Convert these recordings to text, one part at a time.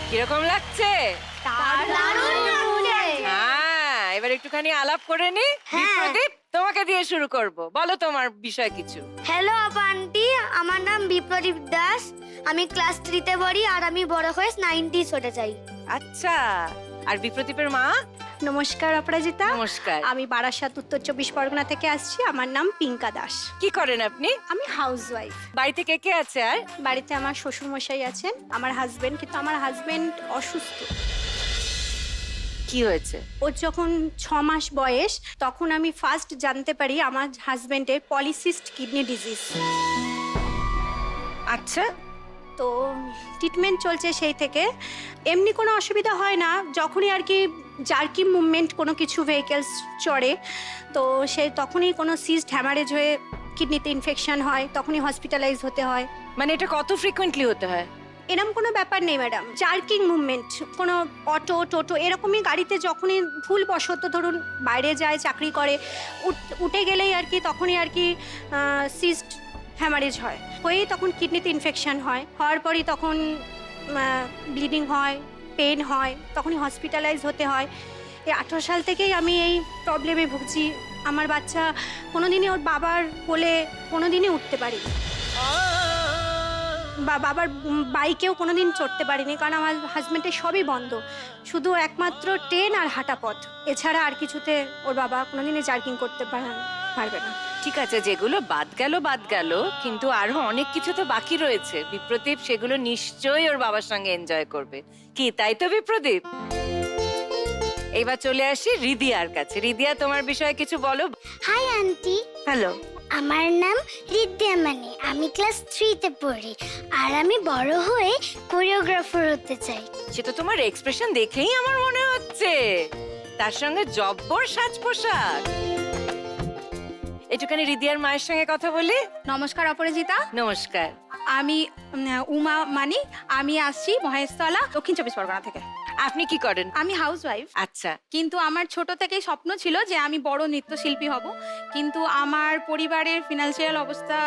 কিরকম লাগছে? হ্যাঁ, এবার একটুখানি আলাপ করে নি। বিপ্রদীপ, তোমাকে দিয়ে শুরু করব, বলো তোমার বিষয় কিছু। হ্যালো আপা আন্টি, আমার নাম বিপ্রদীপ দাস। আমি ক্লাস 3 তে পড়ি আর আমি বড় হয়ে 90s হতে চাই। আচ্ছা, আর বিপ্রদীপের মা? নমস্কার অপরাজিতা। নমস্কার। আমি বারাসাত উত্তর 24 পরগনা থেকে আসছি। আমার নাম পিঙ্কা দাস। কি করেন আপনি? আমি হাউসওয়াইফ। বাড়িতে কে কে আছে? আর বাড়িতে আমার শ্বশুর মশাই আছেন, আমার হাজবেন্ড, কিন্তু আমার হাজবেন্ড অসুস্থ। কি হয়েছে? ওর যখন 6 মাস বয়স তখন আমি ফার্স্ট জানতে পারি আমার হাজবেন্ডের পলিসিস্ট কিডনি ডিজিজ। আচ্ছা, তো ট্রিটমেন্ট চলছে সেই থেকে। এমনি কোনো অসুবিধা হয় না, যখনই আর কি জার্কি মুভমেন্ট কোনো কিছু ভেহিকেলস চড়ে তো তখনই কোনো সিস্ট হ্যামারেজ হয়ে কিডনিতে ইনফেকশন হয়, তখনই হসপিটালাইজ হতে হয়। মানে এটা কত ফ্রিকোয়েন্টলি হতে হয়? এরকম কোনো ব্যাপার নেই ম্যাডাম। জার্কিং মুভমেন্ট কোনো অটো টোটো এরকমই গাড়িতে যখনই ভুলবশত ধরুন বাইরে যায়, চাকরি করে, উঠে গেলেই আর কি তখনই আর কি সিস্ট হ্যামারেজ হয়, হয়েই তখন কিডনিতে ইনফেকশন হয়, হওয়ার পরই তখন ব্লিডিং হয়, পেন হয়, তখনই হসপিটালাইজ হতে হয়। এই 18 সাল থেকেই আমি এই প্রবলেমে ভুগছি। আমার বাচ্চা কোনোদিনই ওর বাবার কোলে কোনোদিনই উঠতে পারেনি, বা বাবার বাইকেও কোনোদিন চড়তে পারিনি, কারণ আমার হাজব্যান্ডের সবই বন্ধ, শুধু একমাত্র ট্রেন আর হাঁটা পথ, এছাড়া আর কিছুতে ওর বাবা কোনোদিনই জার্কিং করতে পারবে না। ঠিক আছে, যেগুলো বাদ গেল, কিন্তু আরো অনেক কিছু তো বাকি রয়েছে বিপ্রদীপ, সেগুলো নিশ্চয়ই ওর বাবার সঙ্গে এনজয় করবে। কি তাই তো বিপ্রদীপ? এবার চলে আসি রিদিয়ার কাছে। রিদিয়া, তোমার বিষয়ে কিছু বলো। Hi aunty, hello. আমার নাম রিদ্দিয়া মানে, আমি ক্লাস 3 তে পড়ি আর আমি বড় হয়ে কোরিওগ্রাফার হতে চাই। সে তো তোমার এক্সপ্রেশন দেখেই আমার মনে হচ্ছে, তার সঙ্গে জব্বর সাজ পোশাক। একটুখানি রিদিয়ার মায়ের সঙ্গে কথা বলি। নমস্কার অপরাজিতা, নমস্কার। আমি উমা মানি, আমি আসছি মহেশতলা, দক্ষিণ 24 পরগনা থেকে। আপনি কি করেন? আমি হাউসওয়াইফ, আচ্ছা। কিন্তু আমার ছোট থেকেই স্বপ্ন ছিল যে আমি বড় নৃত্যশিল্পী হব, কিন্তু আমার পরিবারের ফিনান্সিয়াল অবস্থা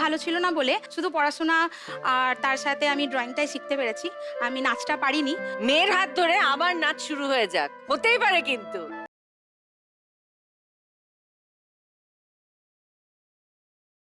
ভালো ছিল না বলে শুধু পড়াশোনা আর তার সাথে আমি ড্রয়িংটাই শিখতে পেরেছি, আমি নাচটা পারিনি। মেয়ের হাত ধরে আবার নাচ শুরু হয়ে যাক, হতেই পারে কিন্তু।